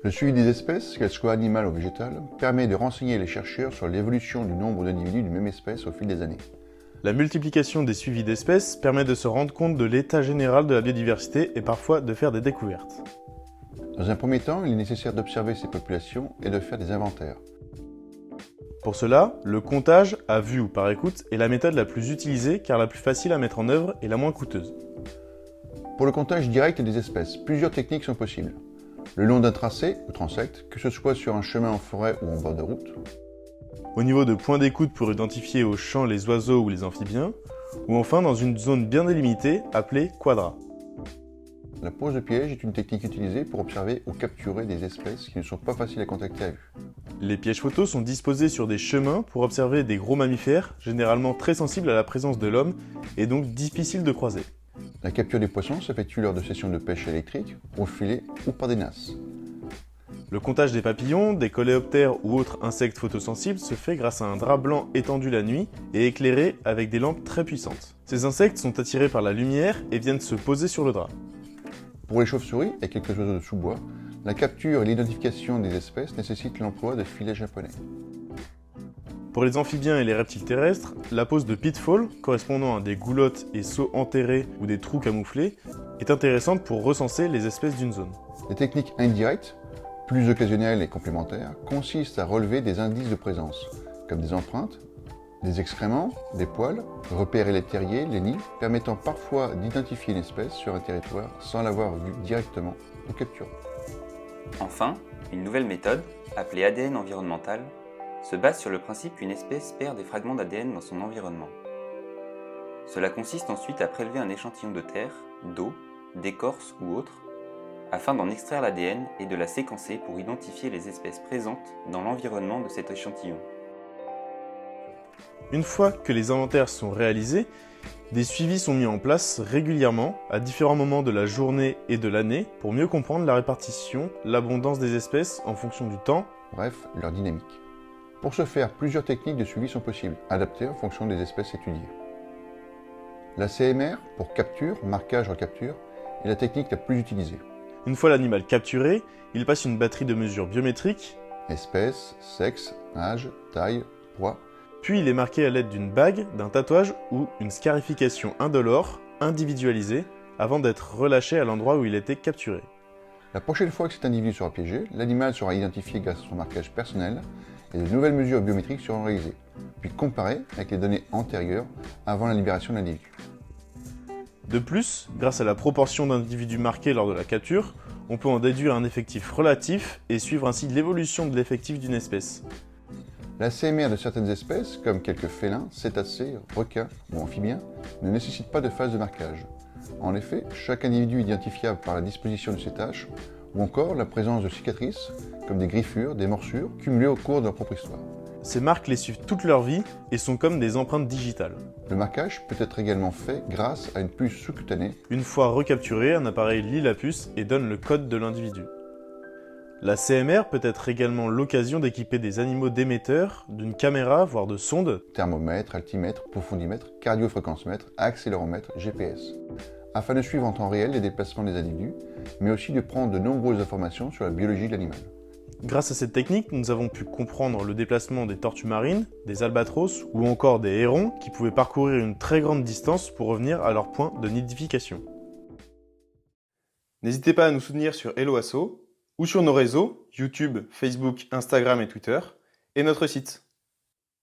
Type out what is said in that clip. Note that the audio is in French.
Le suivi des espèces, qu'elles soient animales ou végétales, permet de renseigner les chercheurs sur l'évolution du nombre d'individus d'une même espèce au fil des années. La multiplication des suivis d'espèces permet de se rendre compte de l'état général de la biodiversité et parfois de faire des découvertes. Dans un premier temps, il est nécessaire d'observer ces populations et de faire des inventaires. Pour cela, le comptage à vue ou par écoute est la méthode la plus utilisée car la plus facile à mettre en œuvre et la moins coûteuse. Pour le comptage direct des espèces, plusieurs techniques sont possibles. Le long d'un tracé ou transect, que ce soit sur un chemin en forêt ou en bord de route. Au niveau de points d'écoute pour identifier aux champs les oiseaux ou les amphibiens, ou enfin dans une zone bien délimitée appelée quadra. La pose de piège est une technique utilisée pour observer ou capturer des espèces qui ne sont pas faciles à contacter à vue. Les pièges photos sont disposés sur des chemins pour observer des gros mammifères, généralement très sensibles à la présence de l'homme et donc difficiles de croiser. La capture des poissons s'effectue lors de sessions de pêche électrique, au filet ou par des nasses. Le comptage des papillons, des coléoptères ou autres insectes photosensibles se fait grâce à un drap blanc étendu la nuit et éclairé avec des lampes très puissantes. Ces insectes sont attirés par la lumière et viennent se poser sur le drap. Pour les chauves-souris et quelques oiseaux de sous-bois, la capture et l'identification des espèces nécessitent l'emploi de filets japonais. Pour les amphibiens et les reptiles terrestres, la pose de pitfall, correspondant à des goulottes et seaux enterrés ou des trous camouflés, est intéressante pour recenser les espèces d'une zone. Les techniques indirectes, plus occasionnelles et complémentaires, consistent à relever des indices de présence, comme des empreintes, des excréments, des poils, repérer les terriers, les nids, permettant parfois d'identifier une espèce sur un territoire sans l'avoir vue directement ou capturée. Enfin, une nouvelle méthode, appelée ADN environnemental, se base sur le principe qu'une espèce perd des fragments d'ADN dans son environnement. Cela consiste ensuite à prélever un échantillon de terre, d'eau, d'écorce ou autre, afin d'en extraire l'ADN et de la séquencer pour identifier les espèces présentes dans l'environnement de cet échantillon. Une fois que les inventaires sont réalisés, des suivis sont mis en place régulièrement à différents moments de la journée et de l'année pour mieux comprendre la répartition, l'abondance des espèces en fonction du temps, Bref, leur dynamique. Pour ce faire, plusieurs techniques de suivi sont possibles, adaptées en fonction des espèces étudiées. La CMR, pour capture, marquage, recapture, est la technique la plus utilisée. Une fois l'animal capturé, il passe une batterie de mesures biométriques, Espèce, sexe, âge, taille, poids. puis il est marqué à l'aide d'une bague, d'un tatouage ou une scarification indolore, individualisée, avant d'être relâché à l'endroit où il était capturé. La prochaine fois que cet individu sera piégé, l'animal sera identifié grâce à son marquage personnel et de nouvelles mesures biométriques seront réalisées, puis comparées avec les données antérieures avant la libération de l'individu. De plus, grâce à la proportion d'individus marqués lors de la capture, on peut en déduire un effectif relatif et suivre ainsi l'évolution de l'effectif d'une espèce. La CMR de certaines espèces, comme quelques félins, cétacés, requins ou amphibiens, ne nécessite pas de phase de marquage. En effet, chaque individu est identifiable par la disposition de ses taches ou encore la présence de cicatrices, comme des griffures, des morsures, cumulées au cours de leur propre histoire. Ces marques les suivent toute leur vie et sont comme des empreintes digitales. Le marquage peut être également fait grâce à une puce sous-cutanée. Une fois recapturé, un appareil lit la puce et donne le code de l'individu. La CMR peut être également l'occasion d'équiper des animaux d'émetteurs, d'une caméra, voire de sondes, Thermomètre, altimètre, profondimètre, cardiofréquencemètre, accéléromètre, GPS, afin de suivre en temps réel les déplacements des individus, mais aussi de prendre de nombreuses informations sur la biologie de l'animal. Grâce à cette technique, nous avons pu comprendre le déplacement des tortues marines, des albatros ou encore des hérons qui pouvaient parcourir une très grande distance pour revenir à leur point de nidification. N'hésitez pas à nous soutenir sur Hello Asso ou sur nos réseaux YouTube, Facebook, Instagram et Twitter et notre site.